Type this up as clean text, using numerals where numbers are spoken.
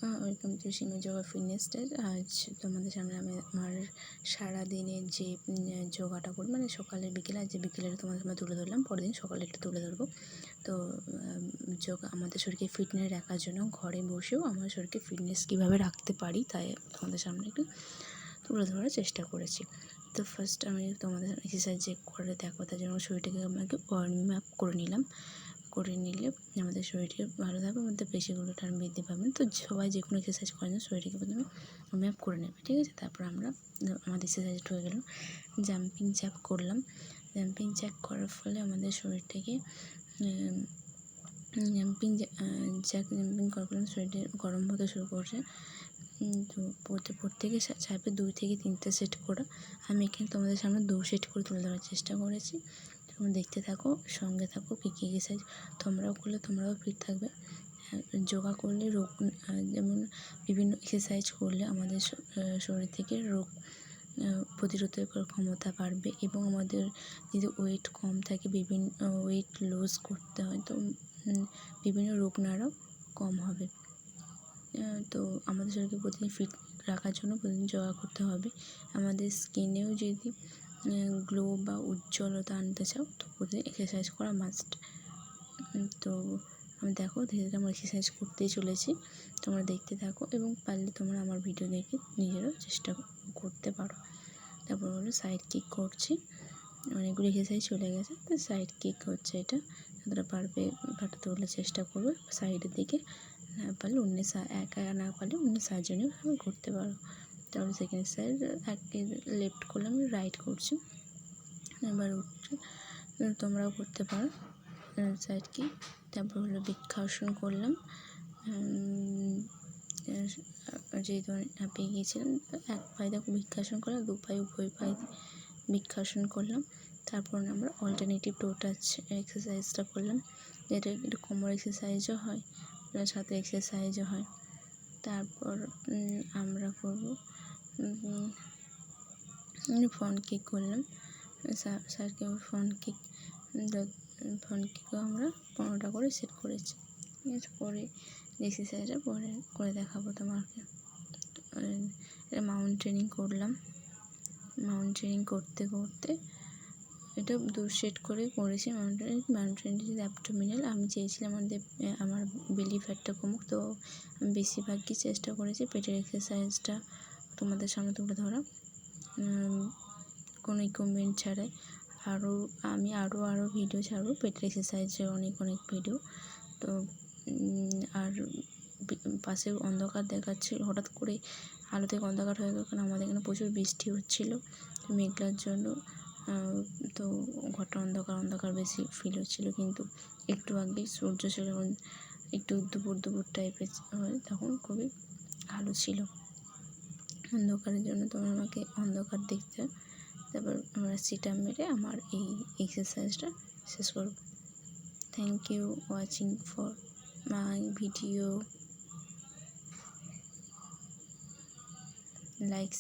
Welcome to Simi yoga fitness day. আজ তোমাদের সামনে আমি আমার সারাদিনের যে যোগাটা করি, মানে সকালে বিকেলে, আজ যে বিকেলের তোমাদের সামনে তুলে ধরলাম, পরের দিন সকালে একটু তুলে ধরবো। তো যোগা আমাদের শরীরকে ফিটনেস রাখার জন্য ঘরে বসেও আমার শরীরকে ফিটনেস কীভাবে রাখতে পারি তাই তোমাদের সামনে একটু তুলে ধরার চেষ্টা করেছি। তো ফার্স্ট আমি তোমাদের এক্সারসাইজ যে করে দেখো, তার জন্য শরীরটাকে আমাকে ওয়ার্মিং আপ করে নিলে আমাদের শরীরটা ভালো থাকবে, আমাদের পেশিগুলো টান বৃদ্ধি পাবে। তো সবাই যে কোনো এক্সারসাইজ করার জন্য শরীরটাকে প্রথমে ওয়ার্ম আপ করে নেবে, ঠিক আছে। তারপর আমরা আমাদের এক্সারসাইজ হয়ে গেল, জাম্পিং জ্যাক করলাম। জাম্পিং জ্যাক করার ফলে আমাদের শরীরটাকে জাম্পিং করার ফলে শরীরটা গরম হতে শুরু করছে। তো প্রত্যেকে চাইবে 2 থেকে 3টে সেট করা। আমি এখানে তোমাদের সামনে 2 সেট করে তুলে ধরার চেষ্টা করেছি। তোমরা দেখতে থাকো, সঙ্গে থাকো, কী কী এক্সারসাইজ তোমরাও করলে তোমরাও ফিট থাকবে। যোগা করলে রোগ, যেমন বিভিন্ন এক্সারসাইজ করলে আমাদের শরীর থেকে রোগ প্রতিরোধের ক্ষমতা বাড়বে এবং আমাদের যদি ওয়েট কম থাকে, বিভিন্ন ওয়েট লস করতে হয়, তো বিভিন্ন রোগ নাড়াও কম হবে। তো আমাদের শরীরকে প্রতিদিন ফিট রাখার জন্য প্রতিদিন যোগা করতে হবে। আমাদের স্কিনেও যদি গ্লো বা উজ্জ্বলতা আনতে চাও তো প্রতিদিন এক্সারসাইজ করা মাস্ট। তো আমি দেখো ধীরে ধীরে আমরা এক্সারসাইজ করতেই চলেছি, তোমরা দেখতে থাকো এবং পারলে তোমরা আমার ভিডিও দেখে নিজেরাও চেষ্টা করতে পারো। তারপর হলো সাইড কিক করছি, অনেকগুলো এক্সারসাইজ চলে গেছে, তো সাইড কিক হচ্ছে এটা। যতটা পারবে পাটা তোলার চেষ্টা করবে সাইডের দিকে, না পারলে একা না পারলে অন্য সাহায্য নিয়েও করতে পারো। তারপরে সেকেন্ড সাইড লেফট করলাম, রাইট করছি, এবার উঠছে, তোমরাও করতে পারো সাইড কি। তারপর হলো বৃক্ষাসন করলাম, যেহেতু হাঁপিয়ে গিয়েছিলাম, এক পায়ে দেখো বৃক্ষাসন করলাম, 2 পায়ে উভয় পায়ে বৃক্ষাসন করলাম। তারপর আমরা অল্টারনেটিভ টো টাচ এক্সারসাইজটা করলাম, যেটা একটু কোমর এক্সারসাইজও হয় প্লাস হাতের এক্সারসাইজও হয়। তারপর আমরা করবো ফ্রন্ট কিক করলাম, স্যারকে ফ্রন্ট কিকও আমরা 15টা করে সেট করেছি। এরপরে এক্সারসাইজটা পরে করে দেখাবো তোমাকে। এটা মাউন্ট ট্রেনিং করলাম, মাউন্ট ট্রেনিং করতে করতে এটা 2 সেট করে করেছি। মাউন্ট ট্রেনিং যদি অ্যাবডোমিনাল, আমি চেয়েছিলাম আমার বেলি ফ্যাটটা কমুক, তো আমি বেশিরভাগই চেষ্টা করেছি পেটের এক্সারসাইজটা তোমাদের সামনে তুলে ধরা, কোনো ইকুইপমেন্ট ছাড়াই। আমি আরও ভিডিও ছাড়বো পেটের এক্সারসাইজের, অনেক ভিডিও। তো আর পাশে অন্ধকার দেখাচ্ছে, হঠাৎ করে আলো থেকে অন্ধকার হয়ে গেল, কারণ আমাদের এখানে প্রচুর বৃষ্টি হচ্ছিলো মেঘলার জন্য। তো ঘরটা অন্ধকার বেশি ফিল হচ্ছিলো, কিন্তু একটু আগেই সূর্য ছিল, একটু দুপুর টাইপের হয়, তখন খুবই ভালো ছিল। অন্ধকারের জন্য তোমরা আমাকে অন্ধকার দেখতে। তারপর আমরা সিট আপ মেরে আমার এই এক্সারসাইজটা শেষ করব। Thank you watching for my video, like